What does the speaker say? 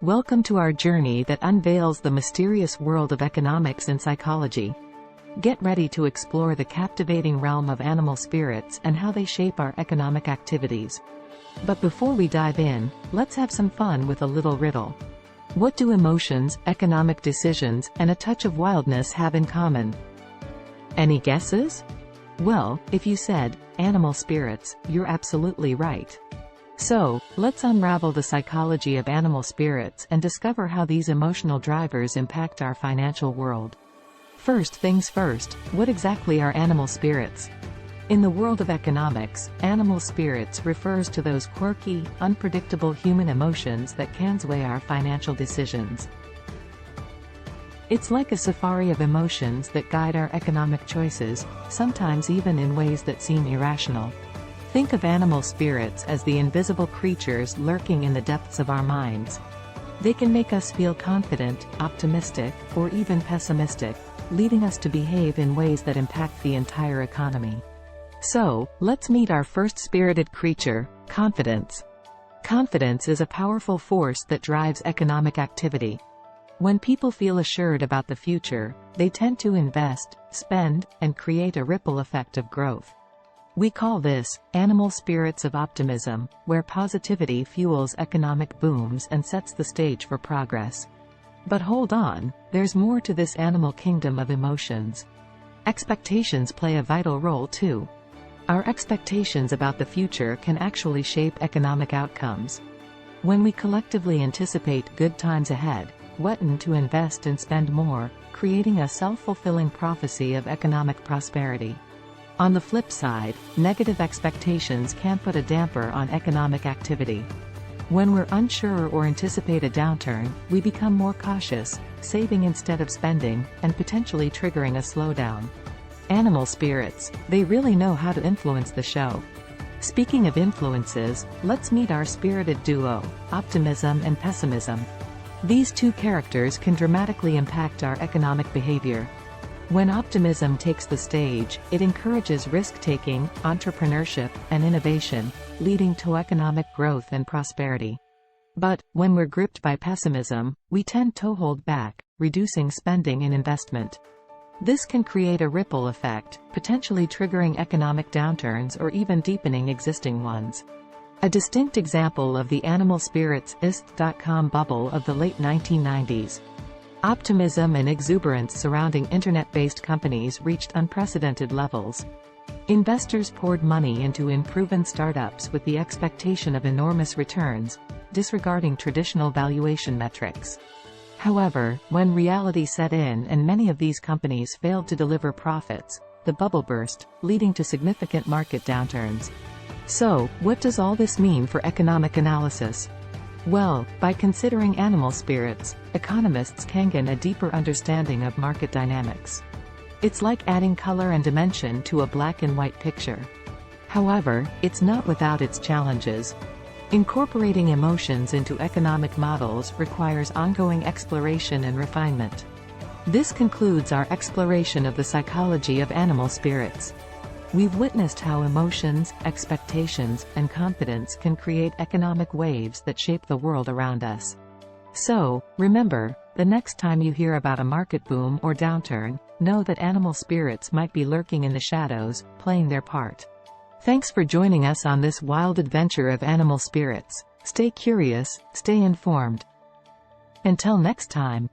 Welcome to our journey that unveils the mysterious world of economics and psychology. Get ready to explore the captivating realm of animal spirits and how they shape our economic activities. But before we dive in, let's have some fun with a little riddle. What do emotions, economic decisions, and a touch of wildness have in common? Any guesses? Well, if you said, animal spirits, you're absolutely right. So, let's unravel the psychology of animal spirits and discover how these emotional drivers impact our financial world. First things first, what exactly are animal spirits? In the world of economics, animal spirits refers to those quirky, unpredictable human emotions that can sway our financial decisions. It's like a safari of emotions that guide our economic choices, sometimes even in ways that seem irrational. Think of animal spirits as the invisible creatures lurking in the depths of our minds. They can make us feel confident, optimistic, or even pessimistic, leading us to behave in ways that impact the entire economy. So, let's meet our first spirited creature, confidence. Confidence is a powerful force that drives economic activity. When people feel assured about the future, they tend to invest, spend, and create a ripple effect of growth. We call this, animal spirits of optimism, where positivity fuels economic booms and sets the stage for progress. But hold on, there's more to this animal kingdom of emotions. Expectations play a vital role too. Our expectations about the future can actually shape economic outcomes. When we collectively anticipate good times ahead, we tend to invest and spend more, creating a self-fulfilling prophecy of economic prosperity. On the flip side, negative expectations can put a damper on economic activity. When we're unsure or anticipate a downturn, we become more cautious, saving instead of spending, and potentially triggering a slowdown. Animal spirits, they really know how to influence the show. Speaking of influences, let's meet our spirited duo, optimism and pessimism. These two characters can dramatically impact our economic behavior. When optimism takes the stage, it encourages risk-taking, entrepreneurship, and innovation, leading to economic growth and prosperity. But, when we're gripped by pessimism, we tend to hold back, reducing spending and investment. This can create a ripple effect, potentially triggering economic downturns or even deepening existing ones. A distinct example of the animal spirits ist.com bubble of the late 1990s. Optimism and exuberance surrounding internet-based companies reached unprecedented levels. Investors poured money into unproven startups with the expectation of enormous returns, disregarding traditional valuation metrics. However, when reality set in and many of these companies failed to deliver profits, the bubble burst, leading to significant market downturns. So, what does all this mean for economic analysis? Well, by considering animal spirits, economists can gain a deeper understanding of market dynamics. It's like adding color and dimension to a black and white picture. However, it's not without its challenges. Incorporating emotions into economic models requires ongoing exploration and refinement. This concludes our exploration of the psychology of animal spirits. We've witnessed how emotions, expectations, and confidence can create economic waves that shape the world around us. So, remember, the next time you hear about a market boom or downturn, know that animal spirits might be lurking in the shadows, playing their part. Thanks for joining us on this wild adventure of animal spirits. Stay curious, stay informed. Until next time.